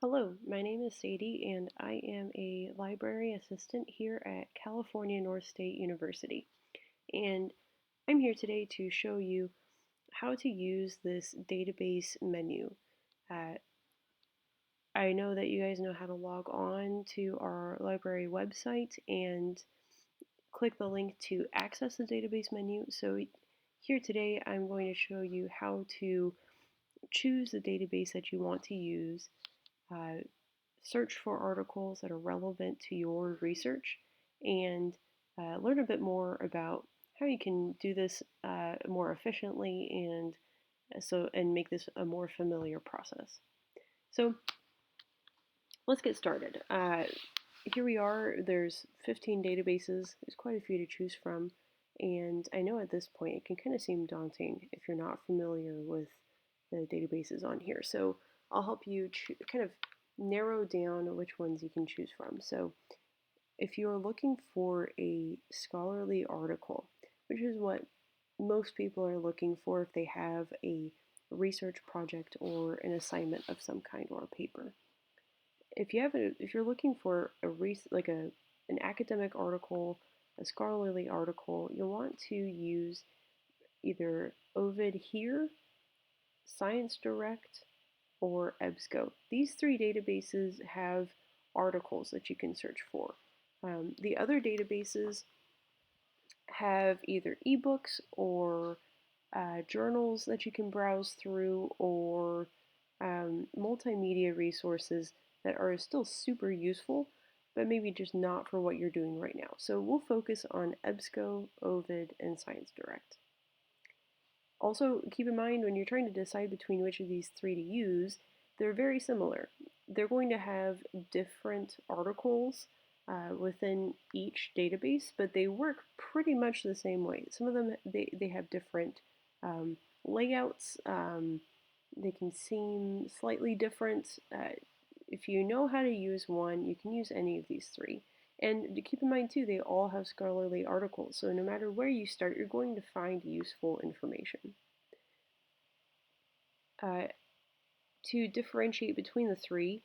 Hello, my name is Sadie, and I am a library assistant here at California North State University. And I'm here today to show you how to use this database menu. Uh, I know that you guys know how to log on to our library website and click the link to access the database menu. So here today, I'm going to show you how to choose the database that you want to use, uh, search for articles that are relevant to your research, and learn a bit more about how you can do this more efficiently and make this a more familiar process. So let's get started. Here we are. There's 15 databases. There's quite a few to choose from, and I know at this point it can kind of seem daunting if you're not familiar with the databases on here. So I'll help you kind of narrow down which ones you can choose from. So if you're looking for a scholarly article, which is what most people are looking for if they have a research project or an assignment of some kind or a paper. If you're looking for an academic article, a scholarly article, you'll want to use either Ovid here, Science Direct, or EBSCO. These three databases have articles that you can search for. The other databases have either ebooks or journals that you can browse through, or multimedia resources that are still super useful, but maybe just not for what you're doing right now. So we'll focus on EBSCO, Ovid, and Science Direct. Also, keep in mind when you're trying to decide between which of these three to use, they're very similar. They're going to have different articles within each database, but they work pretty much the same way. Some of them, they have different layouts. They can seem slightly different. If you know how to use one, you can use any of these three. And to keep in mind too, they all have scholarly articles, so no matter where you start, you're going to find useful information. Uh, to differentiate between the three,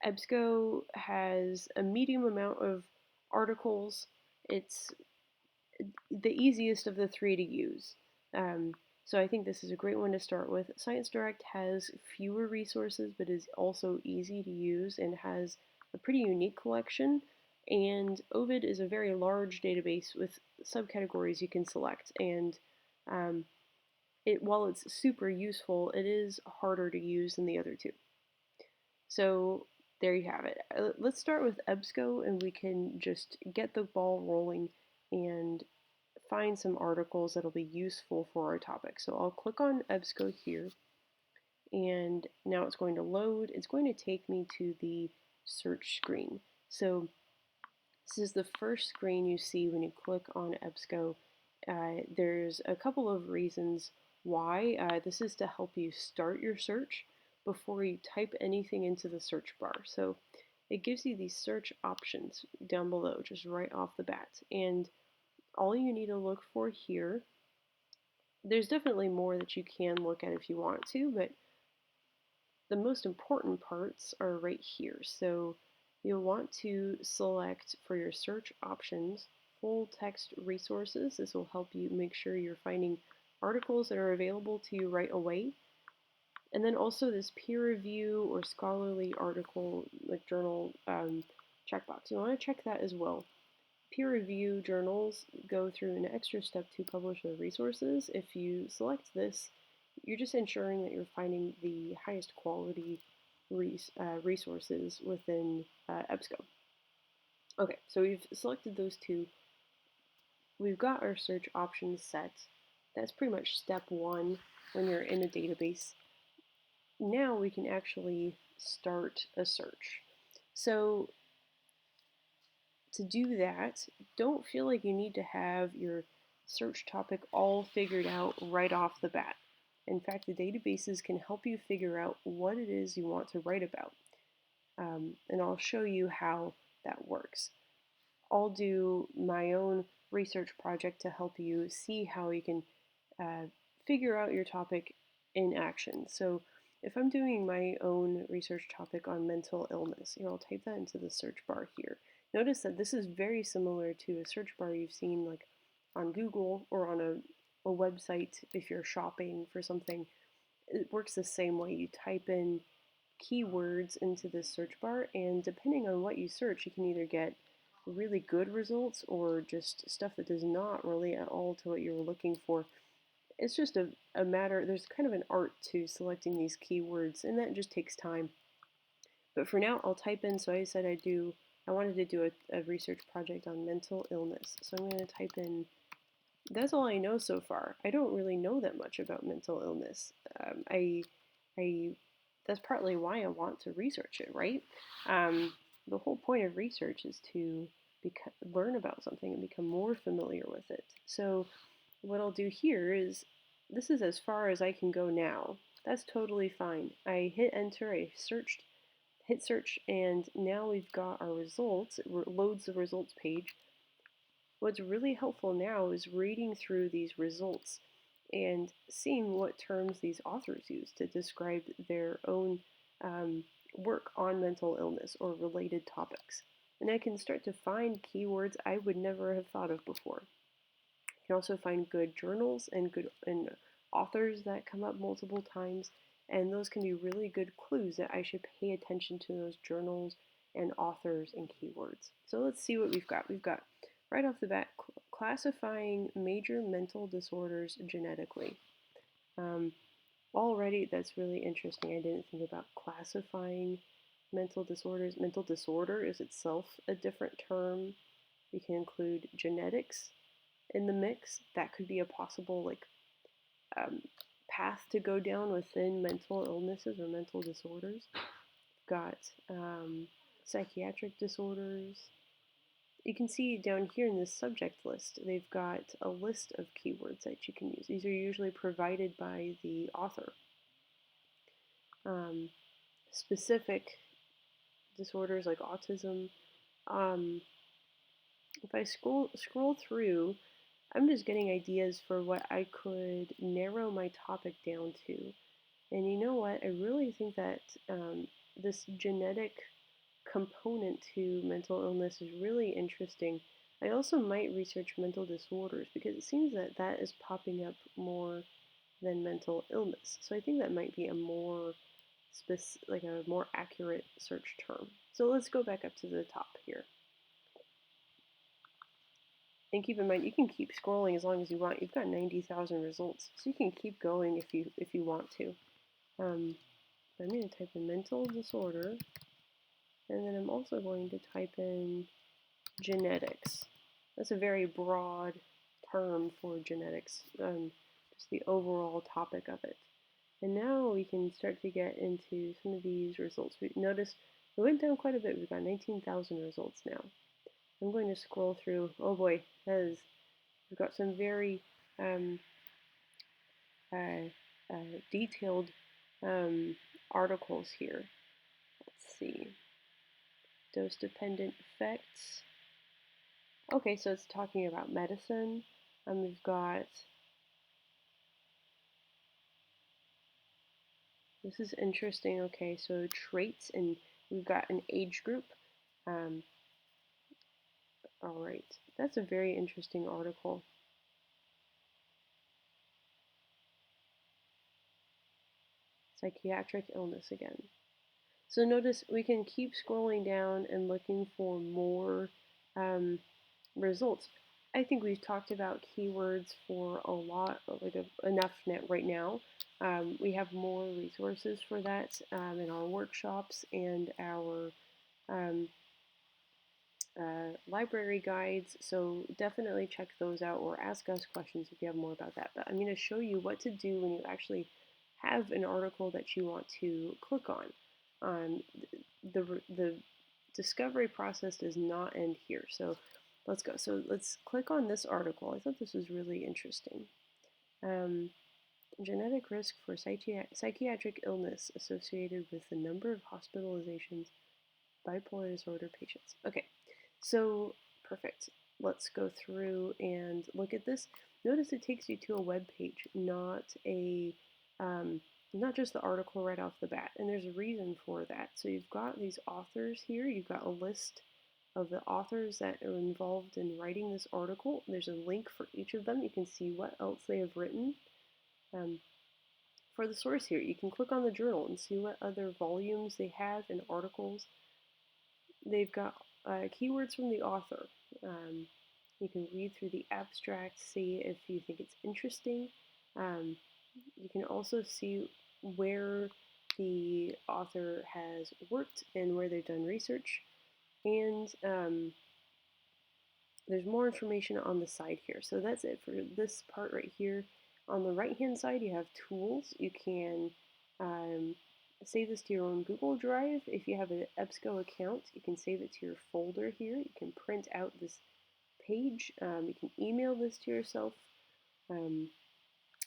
EBSCO has a medium amount of articles. It's the easiest of the three to use. Um, so I think this is a great one to start with. Science Direct has fewer resources, but is also easy to use and has a pretty unique collection. And Ovid is a very large database with subcategories you can select. And um, while it's super useful, it is harder to use than the other two. So there you have it. Let's start with EBSCO and we can just get the ball rolling and find some articles that'll be useful for our topic. So I'll click on EBSCO here, and now it's going to load. It's going to take me to the search screen. So this is the first screen you see when you click on EBSCO. There's a couple of reasons why. This is to help you start your search before you type anything into the search bar. So it gives you these search options down below, just right off the bat. And all you need to look for here, there's definitely more that you can look at if you want to, but the most important parts are right here. So you'll want to select for your search options full text resources. This will help you make sure you're finding articles that are available to you right away. And then also this peer review or scholarly article, like journal checkbox. You want to check that as well. Peer review journals go through an extra step to publish their resources. If you select this, you're just ensuring that you're finding the highest quality resources within EBSCO. Okay, so we've selected those two. We've got our search options set. That's pretty much step one when you're in a database. Now we can actually start a search. So to do that, don't feel like you need to have your search topic all figured out right off the bat. In fact, the databases can help you figure out what it is you want to write about. And I'll show you how that works. I'll do my own research project to help you see how you can figure out your topic in action. So if I'm doing my own research topic on mental illness, here I'll type that into the search bar here. Notice that this is very similar to a search bar you've seen like on Google or on a website if you're shopping for something. It works the same way. You type in keywords into this search bar, and depending on what you search, you can either get really good results or just stuff that does not relate at all to what you were looking for. It's just a matter, there's kind of an art to selecting these keywords, and that just takes time. But for now, I'll type in, so I said I wanted to do a research project on mental illness. So I'm going to type in, that's all I know so far. I don't really know that much about mental illness. I that's partly why I want to research it, right? The whole point of research is to learn about something and become more familiar with it. So what I'll do here is, this is as far as I can go now. That's totally fine. I hit enter, I hit search, and now we've got our results. It loads the results page. What's really helpful now is reading through these results and seeing what terms these authors use to describe their own work on mental illness or related topics. And I can start to find keywords I would never have thought of before. You can also find good journals and good authors that come up multiple times, and those can be really good clues that I should pay attention to those journals and authors and keywords. So let's see what we've got. We've got right off the bat classifying major mental disorders genetically. Already that's really interesting. I didn't think about classifying mental disorders. Mental disorder is itself a different term. We can include genetics in the mix. That could be a possible path to go down within mental illnesses or mental disorders. We've got psychiatric disorders. You can see down here in this subject list, they've got a list of keywords that you can use. These are usually provided by the author. Specific disorders like autism. If I scroll through, I'm just getting ideas for what I could narrow my topic down to. And you know what? I really think that this genetic component to mental illness is really interesting. I also might research mental disorders because it seems that that is popping up more than mental illness. So I think that might be a more a more accurate search term. So let's go back up to the top here. And keep in mind, you can keep scrolling as long as you want. You've got 90,000 results, so you can keep going if you want to. I'm going to type in mental disorder, and then I'm also going to type in genetics. That's a very broad term for genetics, just the overall topic of it. And now we can start to get into some of these results. We notice we went down quite a bit. We've got 19,000 results now. I'm going to scroll through. Oh boy, we've got some very detailed articles here. Let's see. Dose-dependent effects. Okay, so it's talking about medicine. We've got, this is interesting. Okay, so traits, and we've got an age group. All right, that's a very interesting article. Psychiatric illness again. So notice we can keep scrolling down and looking for more results. I think we've talked about keywords for a lot, enough right now. We have more resources for that in our workshops and our library guides, so definitely check those out or ask us questions if you have more about that. But I'm going to show you what to do when you actually have an article that you want to click on. The discovery process does not end here, so let's go. So let's click on this article. I thought this was really interesting. Genetic risk for psychiatric illness associated with the number of hospitalizations bipolar disorder patients. Okay, so perfect. Let's go through and look at this. Notice it takes you to a web page, not a not just the article right off the bat, and there's a reason for that. So you've got these authors here, you've got a list of the authors that are involved in writing this article. There's a link for each of them. You can see what else they have written. Um, for the source here, you can click on the journal and see what other volumes they have and articles. They've got keywords from the author. You can read through the abstract, see if you think it's interesting. You can also see where the author has worked and where they've done research. And there's more information on the side here. So that's it for this part right here. On the right hand side, you have tools. You can save this to your own Google Drive. If you have an EBSCO account, you can save it to your folder here. You can print out this page. You can email this to yourself. And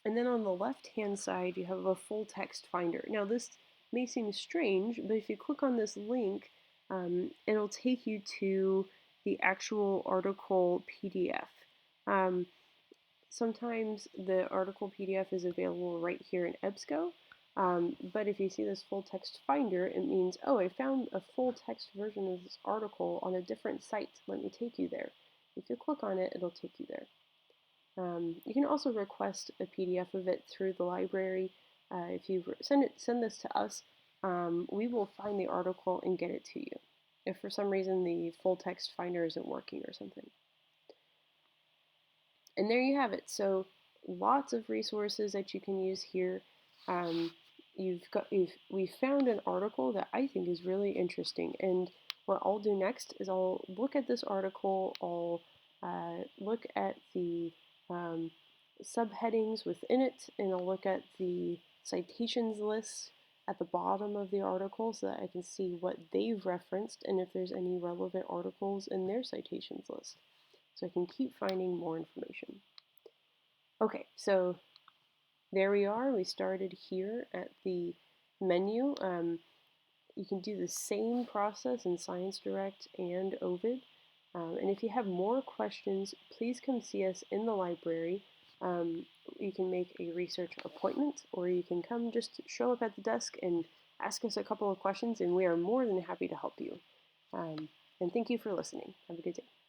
then on the left-hand side, you have a full text finder. Now this may seem strange, but if you click on this link, it'll take you to the actual article PDF. Sometimes the article PDF is available right here in EBSCO, but if you see this full text finder, it means, oh, I found a full text version of this article on a different site. Let me take you there. If you click on it, it'll take you there. You can also request a PDF of it through the library. If you send this to us, we will find the article and get it to you, if for some reason the full text finder isn't working or something. And there you have it. So lots of resources that you can use here. We've found an article that I think is really interesting, and what I'll do next is I'll look at this article. I'll look at the subheadings within it, and I'll look at the citations list at the bottom of the article so that I can see what they've referenced and if there's any relevant articles in their citations list. So I can keep finding more information. Okay, so there we are. We started here at the menu. You can do the same process in ScienceDirect and Ovid. And if you have more questions, please come see us in the library. You can make a research appointment, or you can come just show up at the desk and ask us a couple of questions, and we are more than happy to help you. And thank you for listening. Have a good day.